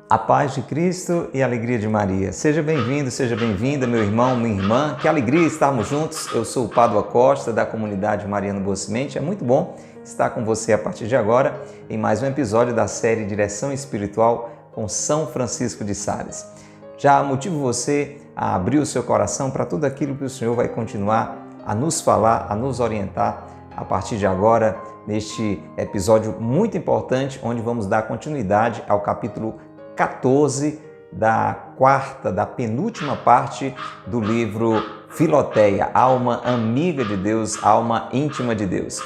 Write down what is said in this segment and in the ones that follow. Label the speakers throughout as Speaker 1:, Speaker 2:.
Speaker 1: A paz de Cristo e a alegria de Maria. Seja bem-vindo, seja bem-vinda, meu irmão, minha irmã. Que alegria estarmos juntos. Eu sou o Pádua Costa, da comunidade Mariana Boa Semente. É muito bom estar com você a partir de agora em mais um episódio da série Direção Espiritual com São Francisco de Sales. Já motivo você a abrir o seu coração para tudo aquilo que o Senhor vai continuar a nos falar, a nos orientar a partir de agora, neste episódio muito importante, onde vamos dar continuidade ao capítulo 14 da penúltima parte do livro Filoteia, Alma Amiga de Deus, Alma Íntima de Deus.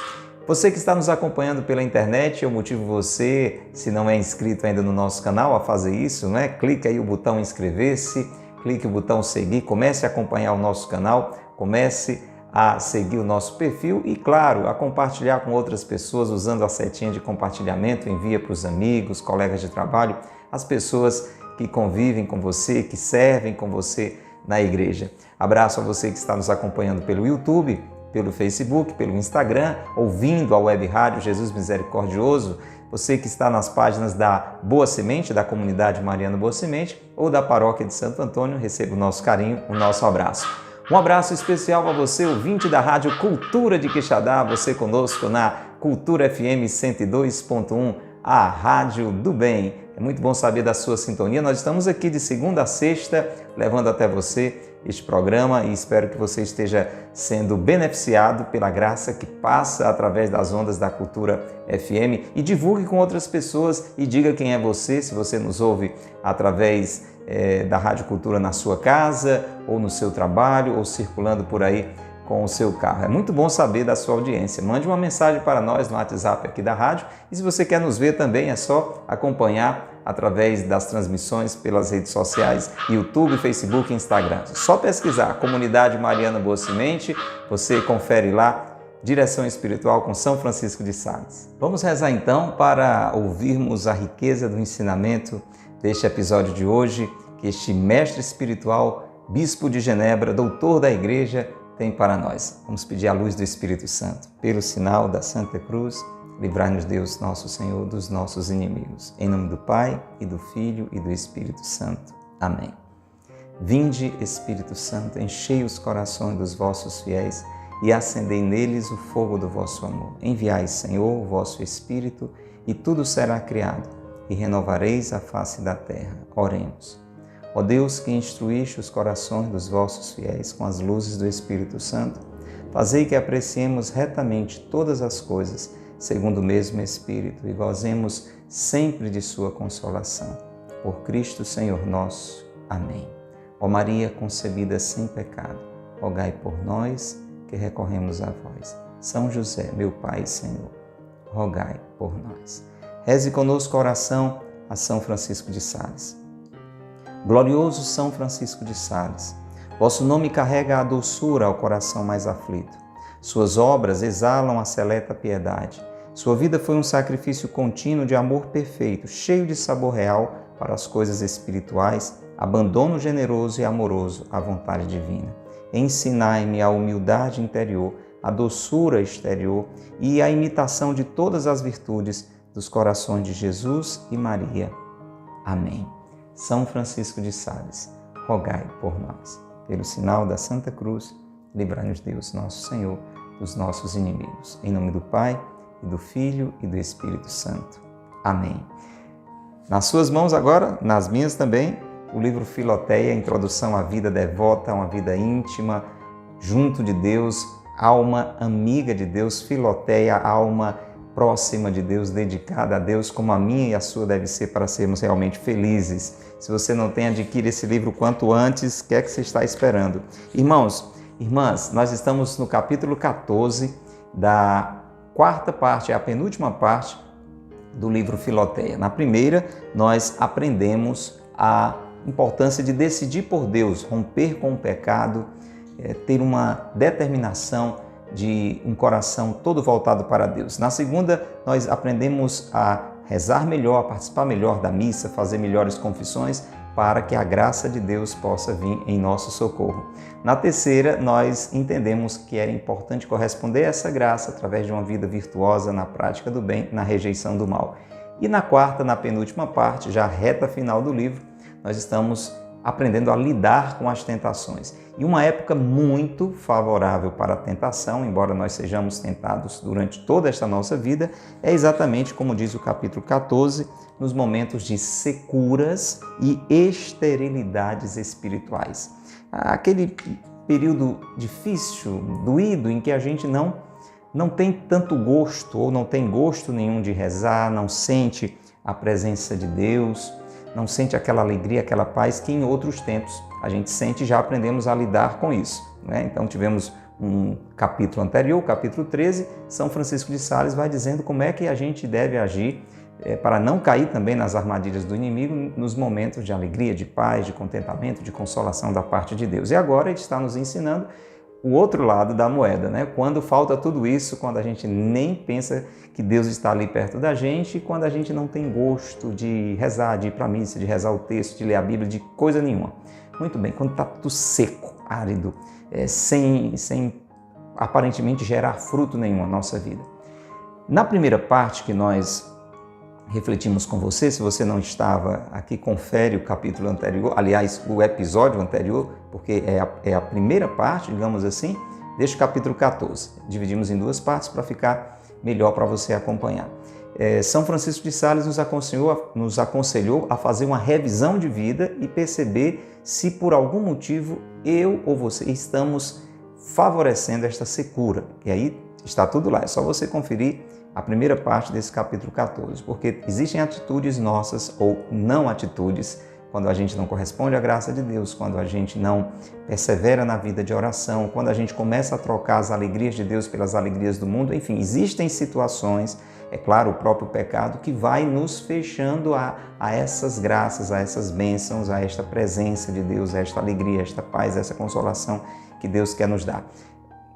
Speaker 1: Você que está nos acompanhando pela internet, eu motivo você, se não é inscrito ainda no nosso canal, a fazer isso, né? Clique aí o botão inscrever-se, clique o botão seguir, comece a acompanhar o nosso canal, comece a seguir o nosso perfil e, claro, a compartilhar com outras pessoas usando a setinha de compartilhamento, envia para os amigos, colegas de trabalho, as pessoas que convivem com você, que servem com você na igreja. Abraço a você que está nos acompanhando pelo YouTube, pelo Facebook, pelo Instagram, ouvindo a web rádio Jesus Misericordioso, você que está nas páginas da Boa Semente, da comunidade Mariana Boa Semente ou da paróquia de Santo Antônio, receba o nosso carinho, o nosso abraço. Um abraço especial para você, ouvinte da Rádio Cultura de Quixadá, você conosco na Cultura FM 102.1, a Rádio do Bem. É muito bom saber da sua sintonia. Nós estamos aqui de segunda a sexta, levando até você este programa e espero que você esteja sendo beneficiado pela graça que passa através das ondas da Cultura FM e divulgue com outras pessoas e diga quem é você, se você nos ouve através da Rádio Cultura na sua casa ou no seu trabalho ou circulando por aí com o seu carro. É muito bom saber da sua audiência. Mande uma mensagem para nós no WhatsApp aqui da rádio e se você quer nos ver também é só acompanhar através das transmissões pelas redes sociais, YouTube, Facebook e Instagram. Só pesquisar Comunidade Mariana Boa Semente, você confere lá, Direção Espiritual com São Francisco de Sales. Vamos rezar então para ouvirmos a riqueza do ensinamento deste episódio de hoje, que este mestre espiritual, bispo de Genebra, doutor da Igreja, tem para nós. Vamos pedir a luz do Espírito Santo. Pelo sinal da Santa Cruz, livrai-nos Deus, nosso Senhor, dos nossos inimigos. Em nome do Pai, e do Filho, e do Espírito Santo. Amém. Vinde, Espírito Santo, enchei os corações dos vossos fiéis e acendei neles o fogo do vosso amor. Enviai, Senhor, o vosso Espírito, e tudo será criado, e renovareis a face da terra. Oremos. Ó Deus, que instruíste os corações dos vossos fiéis com as luzes do Espírito Santo, fazei que apreciemos retamente todas as coisas, segundo o mesmo Espírito, e gozemos sempre de sua consolação. Por Cristo, Senhor nosso. Amém. Ó Maria concebida sem pecado, rogai por nós que recorremos a vós. São José, meu Pai e Senhor, rogai por nós. Reze conosco a oração a São Francisco de Sales. Glorioso São Francisco de Sales, vosso nome carrega a doçura ao coração mais aflito. Suas obras exalam a seleta piedade. Sua vida foi um sacrifício contínuo de amor perfeito, cheio de sabor real para as coisas espirituais, abandono generoso e amoroso à vontade divina. Ensinai-me a humildade interior, a doçura exterior e a imitação de todas as virtudes dos corações de Jesus e Maria. Amém. São Francisco de Sales, rogai por nós. Pelo sinal da Santa Cruz, livrai-nos Deus, nosso Senhor, dos nossos inimigos. Em nome do Pai, e do Filho, e do Espírito Santo. Amém. Nas suas mãos agora, nas minhas também, o livro Filoteia, Introdução à Vida Devota, uma vida íntima, junto de Deus, alma amiga de Deus, Filoteia, alma próxima de Deus, dedicada a Deus, como a minha e a sua deve ser para sermos realmente felizes. Se você não tem, adquire esse livro quanto antes, o que é que você está esperando? Irmãos, irmãs, nós estamos no capítulo 14 da quarta parte, é a penúltima parte do livro Filoteia. Na primeira, nós aprendemos a importância de decidir por Deus, romper com o pecado, ter uma determinação de um coração todo voltado para Deus. Na segunda, nós aprendemos a rezar melhor, a participar melhor da missa, fazer melhores confissões, para que a graça de Deus possa vir em nosso socorro. Na terceira, nós entendemos que era importante corresponder a essa graça através de uma vida virtuosa na prática do bem, na rejeição do mal. E na quarta, na penúltima parte, já reta final do livro, nós estamos aprendendo a lidar com as tentações. E uma época muito favorável para a tentação, embora nós sejamos tentados durante toda esta nossa vida, é exatamente como diz o capítulo 14, nos momentos de securas e esterilidades espirituais. Aquele período difícil, doído, em que a gente não tem tanto gosto ou não tem gosto nenhum de rezar, não sente a presença de Deus, não sente aquela alegria, aquela paz que em outros tempos a gente sente e já aprendemos a lidar com isso, né? Então tivemos um capítulo anterior, o capítulo 13, São Francisco de Sales vai dizendo como é que a gente deve agir para não cair também nas armadilhas do inimigo nos momentos de alegria, de paz, de contentamento, de consolação da parte de Deus. E agora ele está nos ensinando o outro lado da moeda, né? Quando falta tudo isso, quando a gente nem pensa que Deus está ali perto da gente, quando a gente não tem gosto de rezar, de ir para a missa, de rezar o texto, de ler a Bíblia, de coisa nenhuma. Muito bem, quando está tudo seco, árido, sem aparentemente gerar fruto nenhum na nossa vida. Na primeira parte que nós refletimos com você, se você não estava aqui, confere o capítulo anterior, aliás, o episódio anterior, porque é a primeira parte, digamos assim, deste capítulo 14. Dividimos em duas partes para ficar melhor para você acompanhar. São Francisco de Sales nos aconselhou a fazer uma revisão de vida e perceber se por algum motivo eu ou você estamos favorecendo esta secura. E aí está tudo lá, é só você conferir a primeira parte desse capítulo 14, porque existem atitudes nossas ou não atitudes, quando a gente não corresponde à graça de Deus, quando a gente não persevera na vida de oração, quando a gente começa a trocar as alegrias de Deus pelas alegrias do mundo, enfim, existem situações, é claro, o próprio pecado, que vai nos fechando a essas graças, a essas bênçãos, a esta presença de Deus, a esta alegria, a esta paz, a essa consolação que Deus quer nos dar.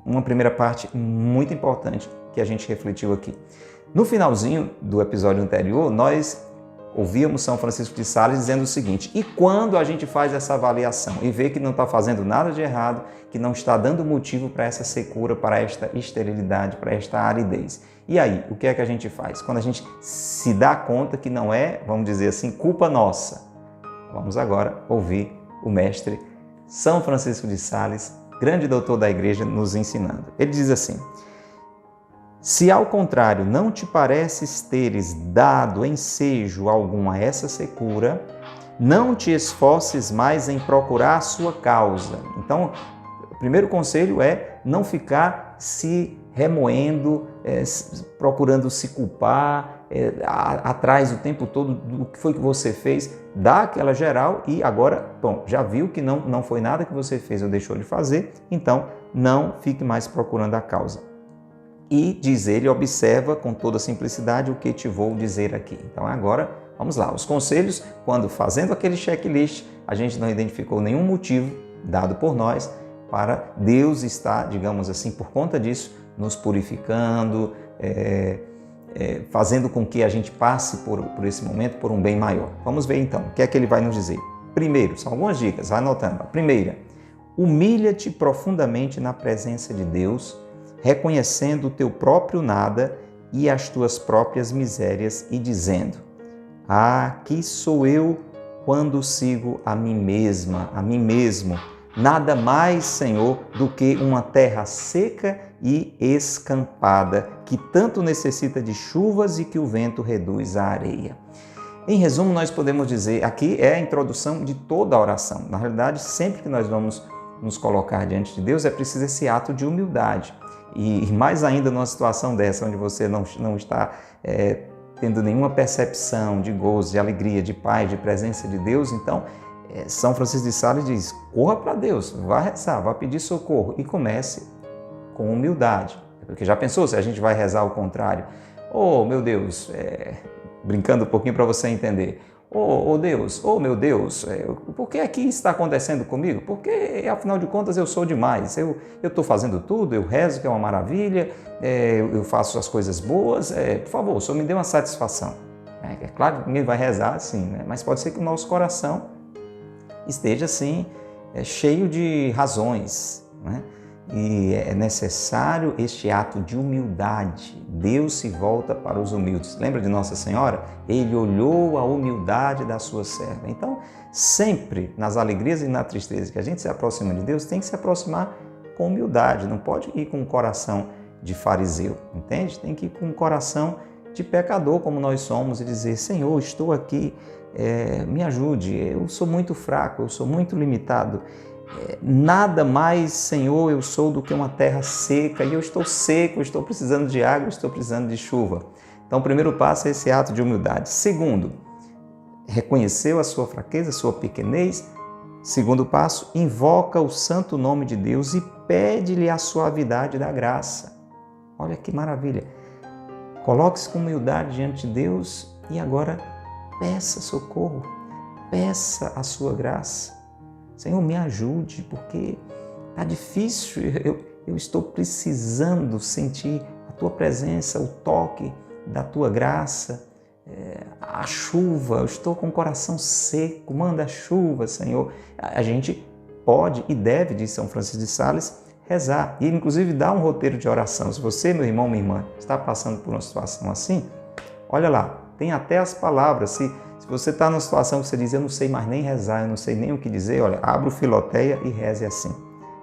Speaker 1: Uma primeira parte muito importante que a gente refletiu aqui. No finalzinho do episódio anterior, nós ouvíamos São Francisco de Sales dizendo o seguinte: e quando a gente faz essa avaliação e vê que não está fazendo nada de errado, que não está dando motivo para essa secura, para esta esterilidade, para esta aridez. E aí, o que é que a gente faz? Quando a gente se dá conta que não é, vamos dizer assim, culpa nossa. Vamos agora ouvir o mestre São Francisco de Sales, grande doutor da Igreja, nos ensinando. Ele diz assim: se ao contrário não te pareces teres dado ensejo algum a essa secura, não te esforces mais em procurar a sua causa. Então, o primeiro conselho é não ficar se remoendo, procurando se culpar, atrás o tempo todo do que foi que você fez, dá aquela geral e agora, bom, já viu que não foi nada que você fez ou deixou de fazer, então não fique mais procurando a causa. E diz ele, observa com toda simplicidade o que te vou dizer aqui. Então agora, vamos lá, os conselhos, quando fazendo aquele checklist, a gente não identificou nenhum motivo dado por nós para Deus estar, digamos assim, por conta disso, nos purificando, fazendo com que a gente passe por esse momento por um bem maior. Vamos ver então, o que é que ele vai nos dizer. Primeiro, são algumas dicas, vai anotando. A primeira, humilha-te profundamente na presença de Deus, reconhecendo o teu próprio nada e as tuas próprias misérias e dizendo: ah, que sou eu quando sigo a mim mesma, a mim mesmo. Nada mais, Senhor, do que uma terra seca e escampada, que tanto necessita de chuvas e que o vento reduz à areia. Em resumo, nós podemos dizer, aqui é a introdução de toda a oração. Na realidade, sempre que nós vamos nos colocar diante de Deus, é preciso esse ato de humildade. E mais ainda numa situação dessa, onde você não está tendo nenhuma percepção de gozo, de alegria, de paz, de presença de Deus, então São Francisco de Sales diz: corra para Deus, vá rezar, vá pedir socorro e comece com humildade. Porque já pensou se a gente vai rezar ao contrário? Oh, meu Deus, brincando um pouquinho para você entender. Oh Deus, oh meu Deus, por que aqui está acontecendo comigo? Porque, afinal de contas, eu sou demais. Eu estou fazendo tudo, eu rezo, que é uma maravilha, eu faço as coisas boas. Por favor, só me dê uma satisfação. É claro que ninguém vai rezar assim, né? Mas pode ser que o nosso coração esteja assim, cheio de razões, né? e é necessário este ato de humildade. Deus se volta para os humildes. Lembra de Nossa Senhora? Ele olhou a humildade da sua serva. Então, sempre nas alegrias e na tristeza que a gente se aproxima de Deus, tem que se aproximar com humildade. Não pode ir com um coração de fariseu, entende? Tem que ir com um coração de pecador, como nós somos, e dizer: Senhor, estou aqui, me ajude, eu sou muito fraco, eu sou muito limitado. Nada mais, Senhor, eu sou do que uma terra seca, e eu estou seco, eu estou precisando de água, eu estou precisando de chuva. Então, o primeiro passo é esse ato de humildade. Segundo, reconheceu a sua fraqueza, a sua pequenez. Segundo passo, invoca o santo nome de Deus e pede-lhe a suavidade da graça. Olha que maravilha! Coloque-se com humildade diante de Deus e agora peça socorro, peça a sua graça. Senhor, me ajude, porque está difícil, eu estou precisando sentir a Tua presença, o toque da Tua graça, a chuva, eu estou com o coração seco, manda chuva, Senhor. A gente pode e deve, diz São Francisco de Sales, rezar e inclusive dar um roteiro de oração. Se você, meu irmão, minha irmã, está passando por uma situação assim, olha lá, tem até as palavras. Se você está numa situação que você diz: eu não sei mais nem rezar, eu não sei nem o que dizer, olha, abra o Filoteia e reze assim: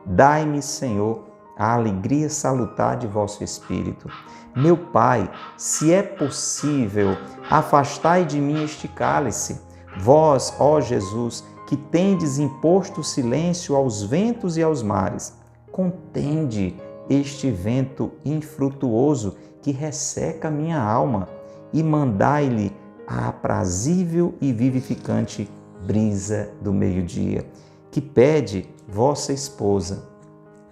Speaker 1: dai-me, Senhor, a alegria salutar de vosso Espírito. Meu Pai, se é possível, afastai de mim este cálice. Vós, ó Jesus, que tendes imposto silêncio aos ventos e aos mares, contende este vento infrutuoso que resseca minha alma e mandai-lhe a aprazível e vivificante brisa do meio-dia, que pede vossa esposa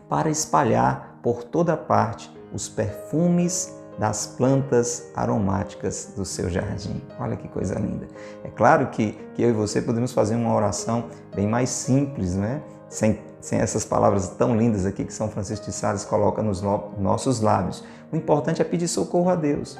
Speaker 1: para espalhar por toda parte os perfumes das plantas aromáticas do seu jardim. Olha que coisa linda. É claro que eu e você podemos fazer uma oração bem mais simples, né? Sem essas palavras tão lindas aqui que São Francisco de Sales coloca nos nossos lábios. O importante é pedir socorro a Deus.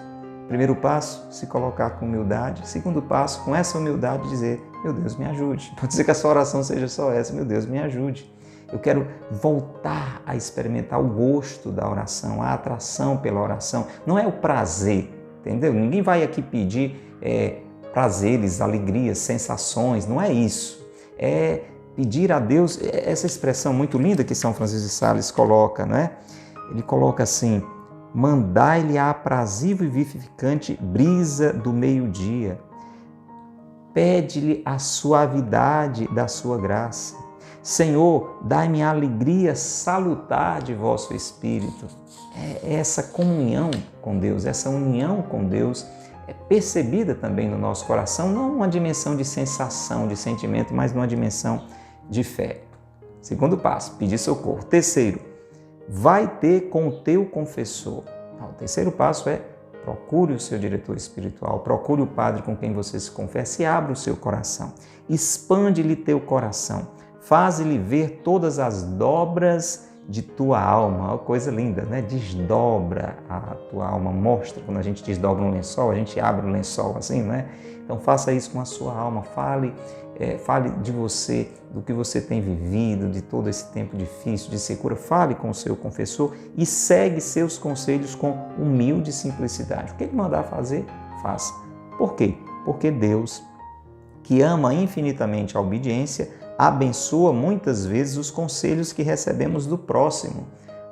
Speaker 1: Primeiro passo, se colocar com humildade. Segundo passo, com essa humildade, dizer: meu Deus, me ajude. Pode ser que a sua oração seja só essa: meu Deus, me ajude. Eu quero voltar a experimentar o gosto da oração, a atração pela oração. Não é o prazer, entendeu? Ninguém vai aqui pedir prazeres, alegrias, sensações. Não é isso. É pedir a Deus, essa expressão muito linda que São Francisco de Sales coloca, né? Ele coloca assim: mandai-lhe a aprazível e vivificante brisa do meio-dia. Pede-lhe a suavidade da sua graça. Senhor, dai-me a alegria salutar de vosso Espírito. É essa comunhão com Deus, essa união com Deus é percebida também no nosso coração, não numa dimensão de sensação, de sentimento, mas numa dimensão de fé. Segundo passo, pedir socorro. Terceiro, vai ter com o teu confessor. O terceiro passo é: procure o seu diretor espiritual, procure o padre com quem você se confessa e abra o seu coração. Expande-lhe teu coração, faze-lhe ver todas as dobras de tua alma. Uma coisa linda, né? Desdobra a tua alma, mostra. Quando a gente desdobra um lençol, a gente abre o lençol assim, né? Então faça isso com a sua alma, fale de você, do que você tem vivido, de todo esse tempo difícil de secura. Fale com o seu confessor e segue seus conselhos com humilde simplicidade. O que ele mandar fazer, faça. Por quê? Porque Deus, que ama infinitamente a obediência, abençoa muitas vezes os conselhos que recebemos do próximo.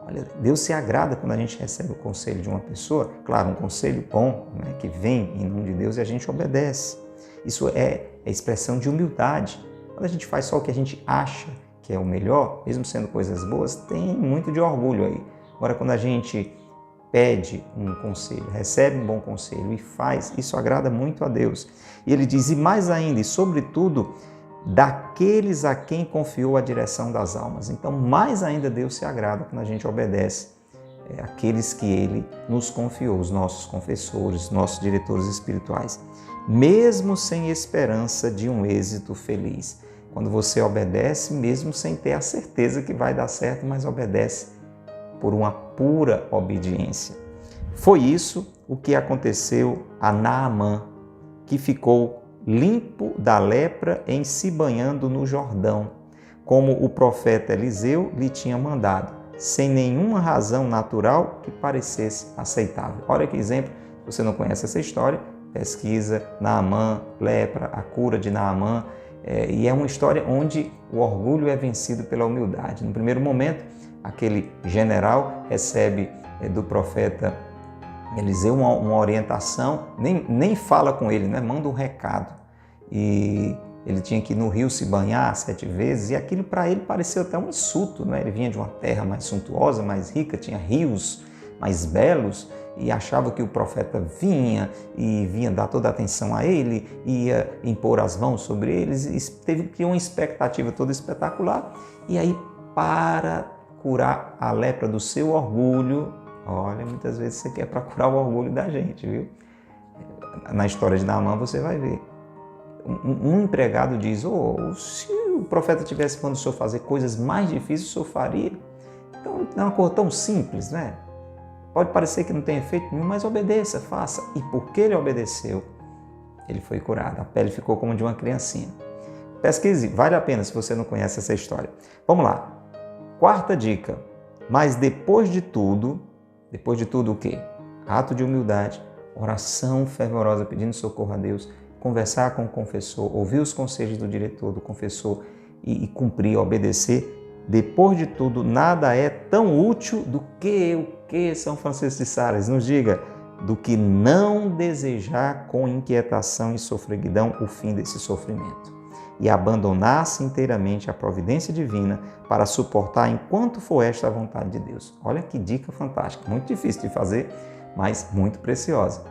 Speaker 1: Olha, Deus se agrada quando a gente recebe o conselho de uma pessoa, claro, um conselho bom, né, que vem em nome de Deus e a gente obedece. Isso é expressão de humildade. Quando a gente faz só o que a gente acha que é o melhor, mesmo sendo coisas boas, tem muito de orgulho aí. Agora, quando a gente pede um conselho, recebe um bom conselho e faz, isso agrada muito a Deus. E ele diz: e mais ainda, e sobretudo, daqueles a quem confiou a direção das almas. Então, mais ainda Deus se agrada quando a gente obedece aqueles que Ele nos confiou, os nossos confessores, nossos diretores espirituais, mesmo sem esperança de um êxito feliz. Quando você obedece, mesmo sem ter a certeza que vai dar certo, mas obedece por uma pura obediência. Foi isso o que aconteceu a Naamã, que ficou limpo da lepra em se banhando no Jordão, como o profeta Eliseu lhe tinha mandado. sem nenhuma razão natural que parecesse aceitável. Olha que exemplo, se você não conhece essa história, pesquisa Naamã, lepra, a cura de Naamã, e é uma história onde o orgulho é vencido pela humildade. No primeiro momento, aquele general recebe do profeta Eliseu uma orientação, nem fala com ele, né? Manda um recado. E ele tinha que ir no rio se banhar 7 vezes, e aquilo para ele pareceu até um insulto, né? Ele vinha de uma terra mais suntuosa, mais rica, tinha rios mais belos, e achava que o profeta vinha dar toda a atenção a ele, ia impor as mãos sobre eles, e criou uma expectativa toda espetacular. E aí, para curar a lepra do seu orgulho, olha, muitas vezes você quer para curar o orgulho da gente, viu? Na história de Naamã você vai ver. Um empregado diz, se o profeta tivesse mandado o senhor fazer coisas mais difíceis, o senhor faria? Então, é uma coisa tão simples, né? Pode parecer que não tem efeito nenhum, mas obedeça, faça. E porque ele obedeceu, ele foi curado. A pele ficou como de uma criancinha. Pesquise, vale a pena se você não conhece essa história. Vamos lá. 4ª dica. Mas depois de tudo o quê? Ato de humildade, oração fervorosa pedindo socorro a Deus, conversar com o confessor, ouvir os conselhos do diretor, do confessor e cumprir, obedecer. Depois de tudo, nada é tão útil do que o que São Francisco de Sales nos diga, do que não desejar com inquietação e sofreguidão o fim desse sofrimento e abandonar-se inteiramente à providência divina para suportar enquanto for esta a vontade de Deus. Olha que dica fantástica, muito difícil de fazer, mas muito preciosa.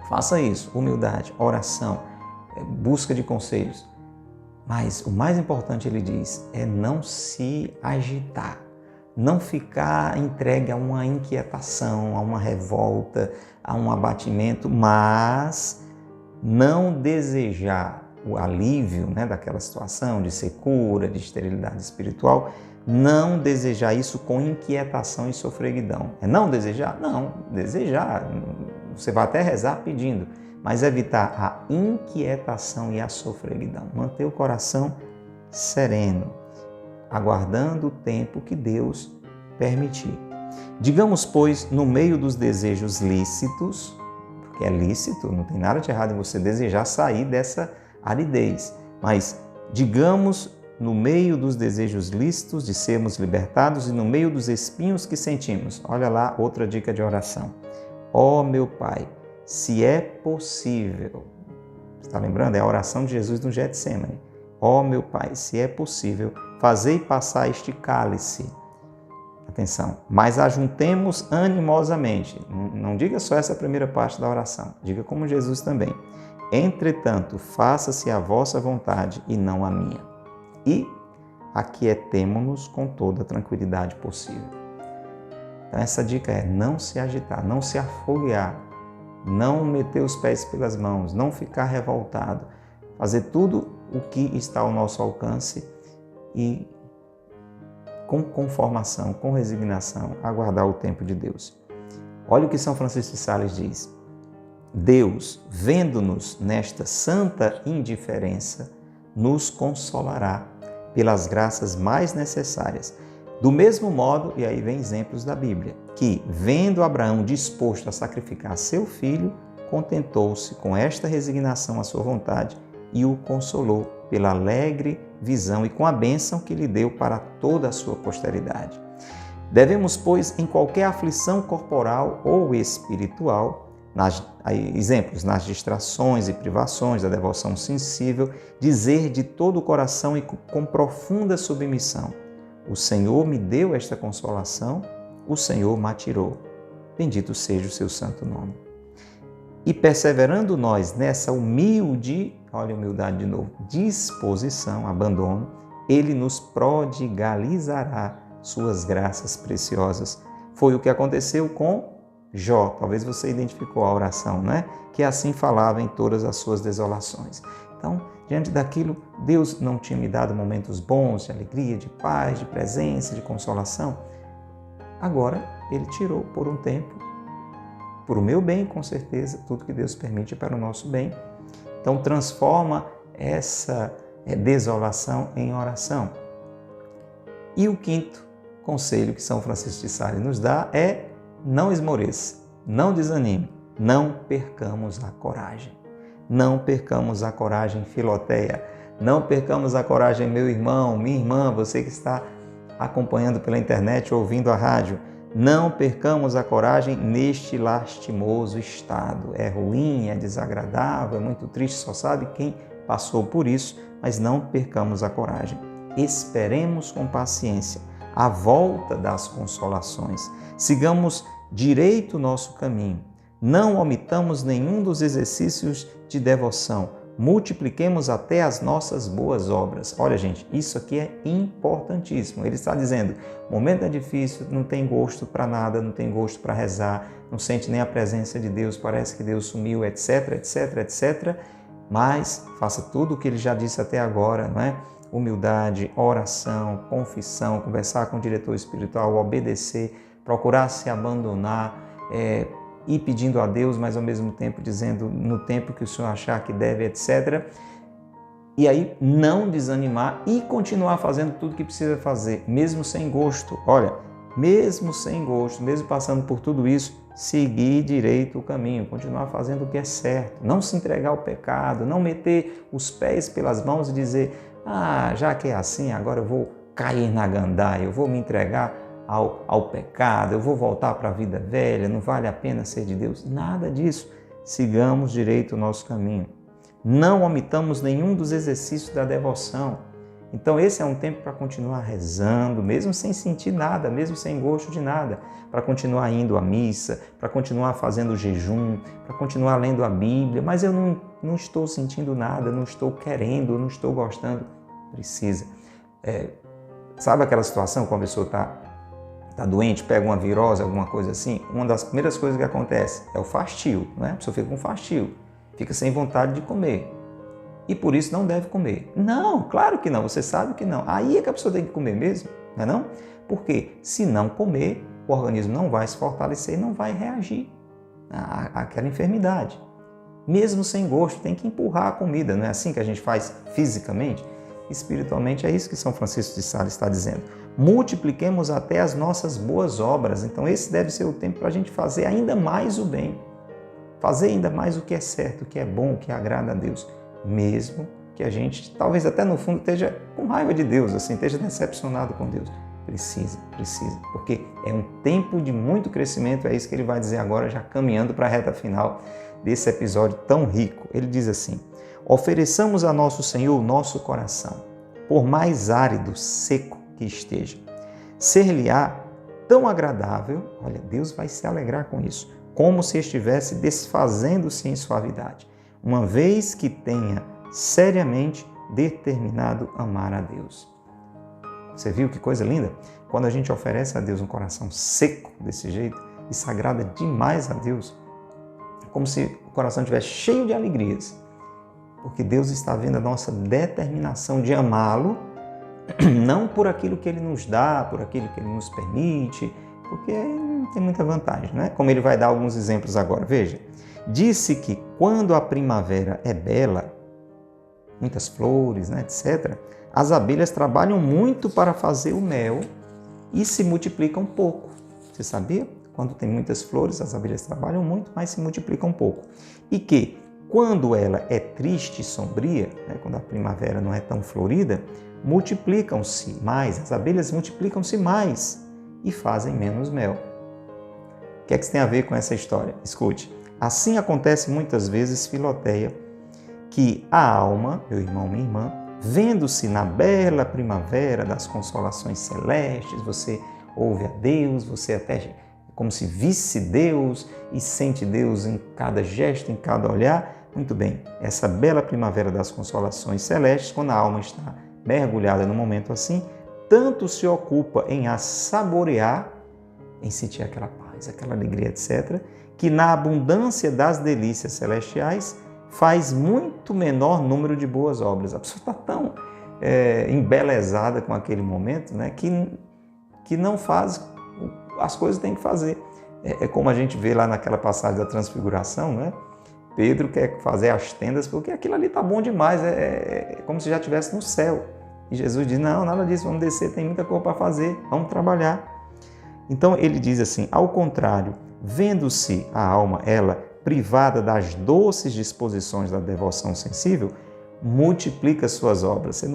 Speaker 1: Faça isso, humildade, oração, busca de conselhos. Mas o mais importante, ele diz, é não se agitar, não ficar entregue a uma inquietação, a uma revolta, a um abatimento, mas não desejar o alívio, né, daquela situação de secura, de esterilidade espiritual, não desejar isso com inquietação e sofreguidão. É não desejar? Não, desejar. Você vai até rezar pedindo, mas evitar a inquietação e a sofreguidão. Manter o coração sereno, aguardando o tempo que Deus permitir. Digamos, pois, no meio dos desejos lícitos, porque é lícito, não tem nada de errado em você desejar sair dessa aridez, mas digamos no meio dos desejos lícitos de sermos libertados e no meio dos espinhos que sentimos. Olha lá outra dica de oração. Ó meu Pai, se é possível, está lembrando? É a oração de Jesus no Getsêmani. Ó meu Pai, se é possível, fazei passar este cálice. Atenção, mas ajuntemos animosamente. Não diga só essa primeira parte da oração, diga como Jesus também. Entretanto, faça-se a vossa vontade e não a minha. E aquietemo-nos com toda a tranquilidade possível. Então essa dica é não se agitar, não se afoguear, não meter os pés pelas mãos, não ficar revoltado, fazer tudo o que está ao nosso alcance e com conformação, com resignação, aguardar o tempo de Deus. Olha o que São Francisco de Sales diz. Deus, vendo-nos nesta santa indiferença, nos consolará pelas graças mais necessárias. Do mesmo modo, e aí vem exemplos da Bíblia, que, vendo Abraão disposto a sacrificar seu filho, contentou-se com esta resignação à sua vontade e o consolou pela alegre visão e com a bênção que lhe deu para toda a sua posteridade. Devemos, pois, em qualquer aflição corporal ou espiritual, exemplos, nas distrações e privações da devoção sensível, dizer de todo o coração e com profunda submissão: o Senhor me deu esta consolação, o Senhor me tirou. Bendito seja o seu santo nome. E perseverando nós nessa humilde, olha a humildade de novo, disposição, abandono, Ele nos prodigalizará suas graças preciosas. Foi o que aconteceu com Jó. Talvez você identificou a oração, né? Que assim falava em todas as suas desolações. Então, diante daquilo, Deus não tinha me dado momentos bons de alegria, de paz, de presença, de consolação. Agora, Ele tirou por um tempo, por o meu bem, com certeza, tudo que Deus permite para o nosso bem. Então, transforma essa desolação em oração. E o quinto, conselho que São Francisco de Sales nos dá é: não esmoreça, não desanime, não percamos a coragem. Não percamos a coragem, Filoteia. Não percamos a coragem, meu irmão, minha irmã, você que está acompanhando pela internet ou ouvindo a rádio. Não percamos a coragem neste lastimoso estado. É ruim, é desagradável, é muito triste, só sabe quem passou por isso, mas não percamos a coragem. Esperemos com paciência a volta das consolações. Sigamos direito o nosso caminho. Não omitamos nenhum dos exercícios de devoção. Multipliquemos até as nossas boas obras. Olha, gente, isso aqui é importantíssimo. Ele está dizendo, o momento é difícil, não tem gosto para nada, não tem gosto para rezar, não sente nem a presença de Deus, parece que Deus sumiu, etc, etc, etc. Mas faça tudo o que ele já disse até agora, não é? Humildade, oração, confissão, conversar com o diretor espiritual, obedecer, procurar se abandonar, ir pedindo a Deus, mas ao mesmo tempo dizendo no tempo que o Senhor achar que deve, etc. E aí não desanimar e continuar fazendo tudo que precisa fazer, mesmo sem gosto. Olha, mesmo sem gosto, mesmo passando por tudo isso, seguir direito o caminho, continuar fazendo o que é certo, não se entregar ao pecado, não meter os pés pelas mãos e dizer, já que é assim, agora eu vou cair na gandaia, eu vou me entregar ao pecado, eu vou voltar para a vida velha, não vale a pena ser de Deus. Nada disso. Sigamos direito o nosso caminho. Não omitamos nenhum dos exercícios da devoção. Então esse é um tempo para continuar rezando, mesmo sem sentir nada, mesmo sem gosto de nada, para continuar indo à missa, para continuar fazendo jejum, para continuar lendo a Bíblia, mas eu não estou sentindo nada, não estou querendo, não estou gostando. Precisa. Sabe aquela situação quando a pessoa está doente, pega uma virose, alguma coisa assim? Uma das primeiras coisas que acontece é o fastio, não é? A pessoa fica com fastio, fica sem vontade de comer. E por isso não deve comer. Não, claro que não, você sabe que não. Aí é que a pessoa tem que comer mesmo, não é não? Porque se não comer, o organismo não vai se fortalecer e não vai reagir àquela enfermidade. Mesmo sem gosto, tem que empurrar a comida, não é assim que a gente faz fisicamente? Espiritualmente é isso que São Francisco de Sales está dizendo. Multipliquemos até as nossas boas obras. Então esse deve ser o tempo para a gente fazer ainda mais o bem. Fazer ainda mais o que é certo, o que é bom, o que agrada a Deus. Mesmo que a gente, talvez até no fundo, esteja com raiva de Deus, assim, esteja decepcionado com Deus. Precisa, porque é um tempo de muito crescimento, é isso que ele vai dizer agora, já caminhando para a reta final desse episódio tão rico. Ele diz assim, ofereçamos a nosso Senhor o nosso coração, por mais árido, seco que esteja. Ser-lhe-á tão agradável, olha, Deus vai se alegrar com isso, como se estivesse desfazendo-se em suavidade, uma vez que tenha seriamente determinado amar a Deus. Você viu que coisa linda? Quando a gente oferece a Deus um coração seco desse jeito, isso agrada demais a Deus, como se o coração estivesse cheio de alegrias, porque Deus está vendo a nossa determinação de amá-lo, não por aquilo que Ele nos dá, por aquilo que Ele nos permite, porque não tem muita vantagem, não é? Como Ele vai dar alguns exemplos agora. Veja, disse que quando a primavera é bela, muitas flores, né, etc., as abelhas trabalham muito para fazer o mel e se multiplicam pouco. Você sabia? Quando tem muitas flores, as abelhas trabalham muito, mas se multiplicam pouco. E que, quando ela é triste e sombria, né, quando a primavera não é tão florida, multiplicam-se mais, as abelhas multiplicam-se mais e fazem menos mel. O que é que isso tem a ver com essa história? Escute, assim acontece muitas vezes, Filoteia, que a alma, meu irmão, minha irmã, vendo-se na bela primavera das consolações celestes, você ouve a Deus, você até como se visse Deus e sente Deus em cada gesto, em cada olhar. Muito bem, essa bela primavera das consolações celestes, quando a alma está mergulhada num momento assim, tanto se ocupa em a saborear, em sentir aquela paz, aquela alegria, etc., que na abundância das delícias celestiais faz muito menor número de boas obras. A pessoa está tão embelezada com aquele momento, né, que não faz as coisas que tem que fazer. É como a gente vê lá naquela passagem da transfiguração, né? Pedro quer fazer as tendas porque aquilo ali está bom demais, é como se já estivesse no céu. E Jesus diz, não, nada disso, vamos descer, tem muita coisa para fazer, vamos trabalhar. Então ele diz assim, ao contrário, vendo-se a alma, ela, privada das doces disposições da devoção sensível, multiplica suas obras. Você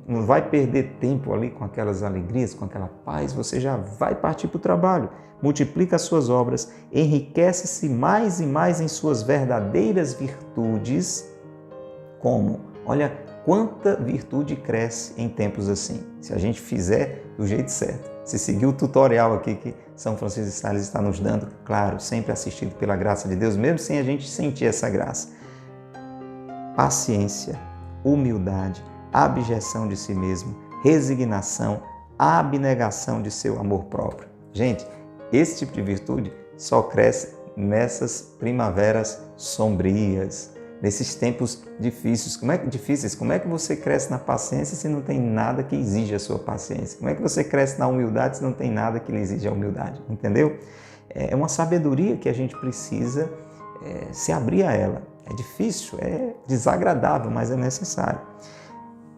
Speaker 1: não vai perder tempo ali com aquelas alegrias, com aquela paz, você já vai partir para o trabalho. Multiplica as suas obras, enriquece-se mais e mais em suas verdadeiras virtudes. Como? Olha quanta virtude cresce em tempos assim, se a gente fizer do jeito certo. Se seguir o tutorial aqui que São Francisco de Sales está nos dando, claro, sempre assistido pela graça de Deus, mesmo sem a gente sentir essa graça. Paciência, humildade, abjeção de si mesmo, resignação, abnegação de seu amor próprio. Gente, esse tipo de virtude só cresce nessas primaveras sombrias, nesses tempos difíceis. Como é que você cresce na paciência se não tem nada que exija a sua paciência? Como é que você cresce na humildade se não tem nada que lhe exija a humildade? Entendeu? É uma sabedoria que a gente precisa se abrir a ela. É difícil, é desagradável, mas é necessário.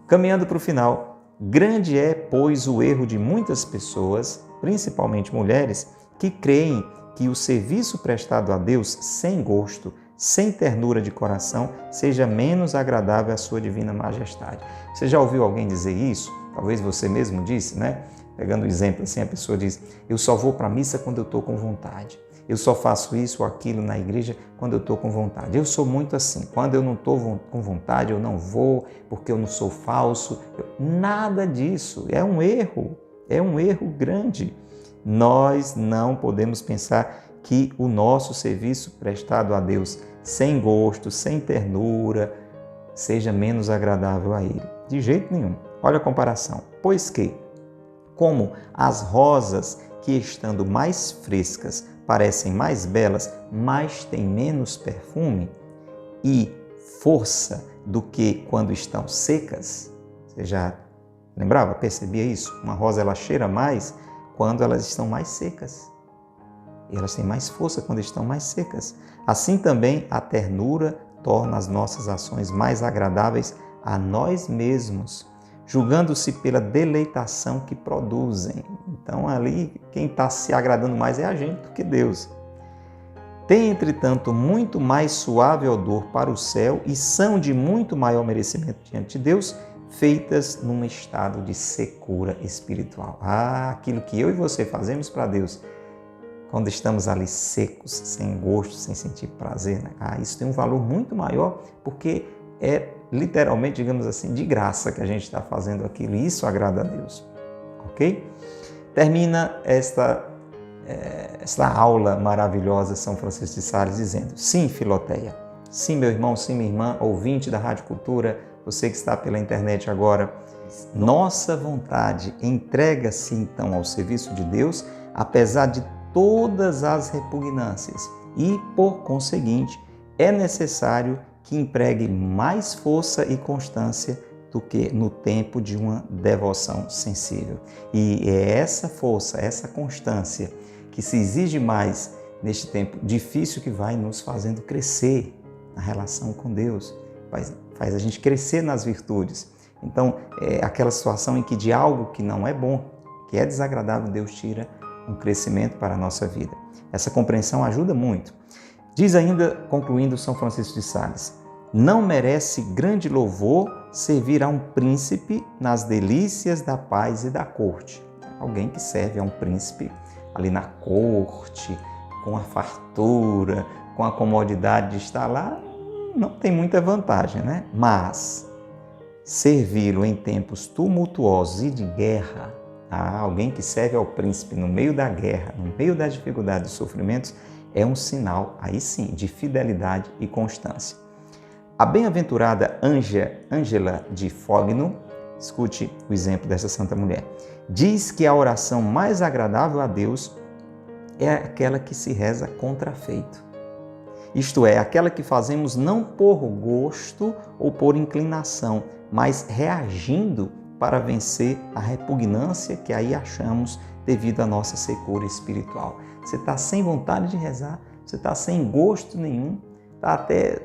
Speaker 1: Caminhando para o final, grande é, pois, o erro de muitas pessoas, principalmente mulheres, que creem que o serviço prestado a Deus sem gosto, sem ternura de coração, seja menos agradável à sua divina majestade. Você já ouviu alguém dizer isso? Talvez você mesmo disse, né? Pegando o exemplo assim, a pessoa diz, eu só vou para a missa quando eu estou com vontade. Eu só faço isso ou aquilo na igreja quando eu estou com vontade. Eu sou muito assim. Quando eu não estou com vontade, eu não vou, porque eu não sou falso. Nada disso. É um erro grande. Nós não podemos pensar que o nosso serviço prestado a Deus sem gosto, sem ternura, seja menos agradável a Ele. De jeito nenhum. Olha a comparação. Pois que, como as rosas que estando mais frescas parecem mais belas, mas têm menos perfume e força do que quando estão secas. Você já lembrava? Percebia isso? Uma rosa ela cheira mais quando elas estão mais secas. E elas têm mais força quando estão mais secas. Assim também a ternura torna as nossas ações mais agradáveis a nós mesmos, julgando-se pela deleitação que produzem. Então ali quem está se agradando mais é a gente do que Deus. Tem, entretanto, muito mais suave odor para o céu e são de muito maior merecimento diante de Deus, feitas num estado de secura espiritual. Aquilo que eu e você fazemos para Deus, quando estamos ali secos, sem gosto, sem sentir prazer, né? Isso tem um valor muito maior, porque é literalmente, digamos assim, de graça que a gente está fazendo aquilo, e isso agrada a Deus. Ok? Termina esta aula maravilhosa São Francisco de Sales dizendo, sim, Filoteia, sim, meu irmão, sim, minha irmã, ouvinte da Rádio Cultura, você que está pela internet agora, nossa vontade entrega-se então ao serviço de Deus, apesar de todas as repugnâncias, e, por conseguinte, é necessário que empregue mais força e constância do que no tempo de uma devoção sensível. E é essa força, essa constância que se exige mais neste tempo difícil que vai nos fazendo crescer na relação com Deus, faz a gente crescer nas virtudes. Então, é aquela situação em que de algo que não é bom, que é desagradável, Deus tira um crescimento para a nossa vida. Essa compreensão ajuda muito. Diz ainda, concluindo São Francisco de Sales, não merece grande louvor servir a um príncipe nas delícias da paz e da corte. Alguém que serve a um príncipe ali na corte, com a fartura, com a comodidade de estar lá, não tem muita vantagem, né? Mas servi-lo em tempos tumultuosos e de guerra, alguém que serve ao príncipe no meio da guerra, no meio das dificuldades e sofrimentos, é um sinal, aí sim, de fidelidade e constância. A bem-aventurada Ângela de Fogno, escute o exemplo dessa santa mulher, diz que a oração mais agradável a Deus é aquela que se reza contrafeito. Isto é, aquela que fazemos não por gosto ou por inclinação, mas reagindo para vencer a repugnância que aí achamos devido à nossa secura espiritual. Você está sem vontade de rezar, você está sem gosto nenhum, está até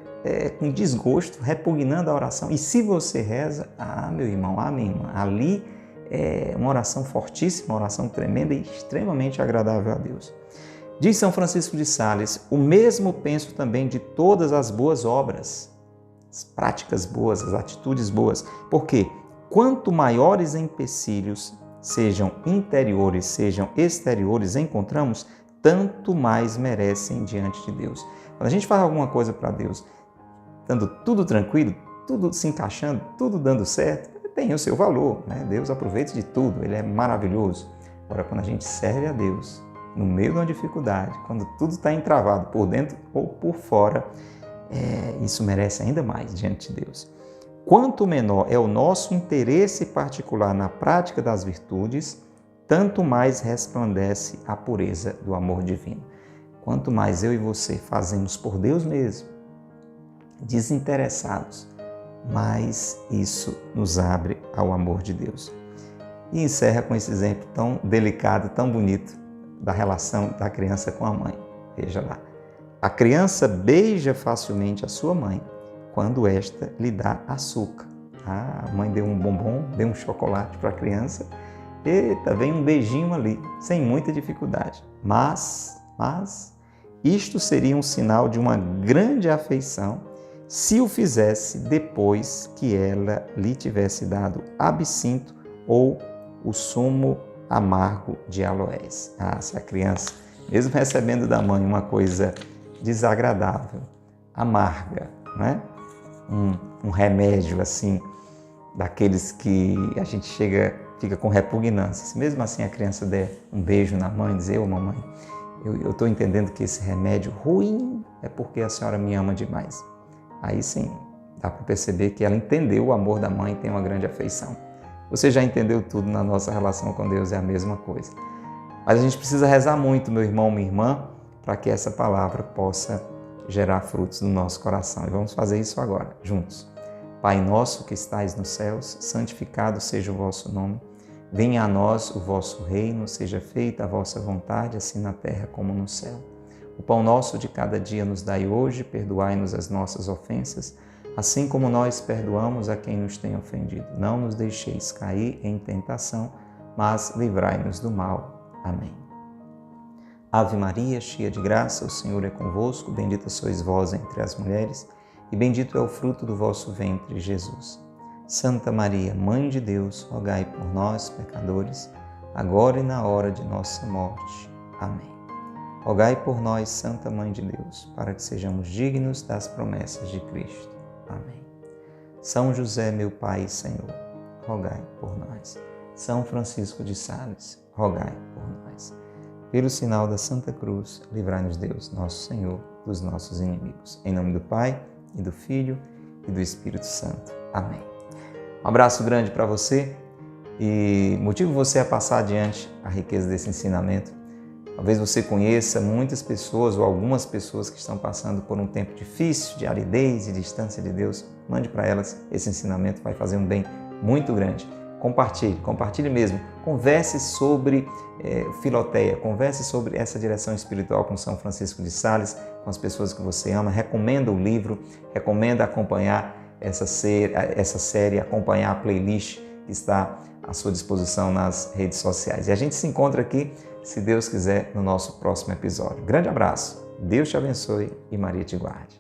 Speaker 1: com desgosto, repugnando a oração. E se você reza, meu irmão, minha irmã, ali é uma oração fortíssima, uma oração tremenda e extremamente agradável a Deus. Diz São Francisco de Sales: o mesmo penso também de todas as boas obras, as práticas boas, as atitudes boas, porque quanto maiores empecilhos, sejam interiores, sejam exteriores, encontramos, tanto mais merecem diante de Deus. Quando a gente faz alguma coisa para Deus, dando tudo tranquilo, tudo se encaixando, tudo dando certo, tem o seu valor, né? Deus aproveita de tudo, Ele é maravilhoso. Agora, quando a gente serve a Deus, no meio de uma dificuldade, quando tudo está entravado por dentro ou por fora, isso merece ainda mais diante de Deus. Quanto menor é o nosso interesse particular na prática das virtudes, tanto mais resplandece a pureza do amor divino. Quanto mais eu e você fazemos por Deus mesmo, desinteressados, mais isso nos abre ao amor de Deus. E encerra com esse exemplo tão delicado, tão bonito, da relação da criança com a mãe. Veja lá. A criança beija facilmente a sua mãe quando esta lhe dá açúcar. A mãe deu um bombom, deu um chocolate para a criança. Eita, vem um beijinho ali, sem muita dificuldade. Mas isto seria um sinal de uma grande afeição se o fizesse depois que ela lhe tivesse dado absinto ou o sumo amargo de aloés. Se a criança, mesmo recebendo da mãe uma coisa desagradável, amarga, né? Um remédio assim, daqueles que a gente fica com repugnância. Se mesmo assim a criança der um beijo na mãe, dizer: ô mamãe, eu estou entendendo que esse remédio ruim é porque a senhora me ama demais. Aí sim, dá para perceber que ela entendeu o amor da mãe e tem uma grande afeição. Você já entendeu tudo na nossa relação com Deus, é a mesma coisa. Mas a gente precisa rezar muito, meu irmão, minha irmã, para que essa palavra possa gerar frutos no nosso coração. E vamos fazer isso agora, juntos. Pai nosso que estais nos céus, santificado seja o vosso nome. Venha a nós o vosso reino, seja feita a vossa vontade, assim na terra como no céu. O pão nosso de cada dia nos dai hoje, perdoai-nos as nossas ofensas, assim como nós perdoamos a quem nos tem ofendido. Não nos deixeis cair em tentação, mas livrai-nos do mal. Amém. Ave Maria, cheia de graça, o Senhor é convosco, bendita sois vós entre as mulheres, e bendito é o fruto do vosso ventre, Jesus. Santa Maria, Mãe de Deus, rogai por nós, pecadores, agora e na hora de nossa morte. Amém. Rogai por nós, Santa Mãe de Deus, para que sejamos dignos das promessas de Cristo. Amém. São José, meu Pai e Senhor, rogai por nós. São Francisco de Sales, rogai por nós. Pelo sinal da Santa Cruz, livrai-nos Deus, nosso Senhor, dos nossos inimigos. Em nome do Pai, e do Filho, e do Espírito Santo. Amém. Um abraço grande para você e motivo você a passar adiante a riqueza desse ensinamento. Talvez você conheça muitas pessoas ou algumas pessoas que estão passando por um tempo difícil, de aridez e distância de Deus. Mande para elas esse ensinamento, vai fazer um bem muito grande. Compartilhe mesmo. Converse sobre Filoteia, converse sobre essa direção espiritual com São Francisco de Sales, com as pessoas que você ama. Recomenda o livro, recomenda acompanhar essa série, acompanhar a playlist que está à sua disposição nas redes sociais. E a gente se encontra aqui, se Deus quiser, no nosso próximo episódio. Grande abraço, Deus te abençoe e Maria te guarde.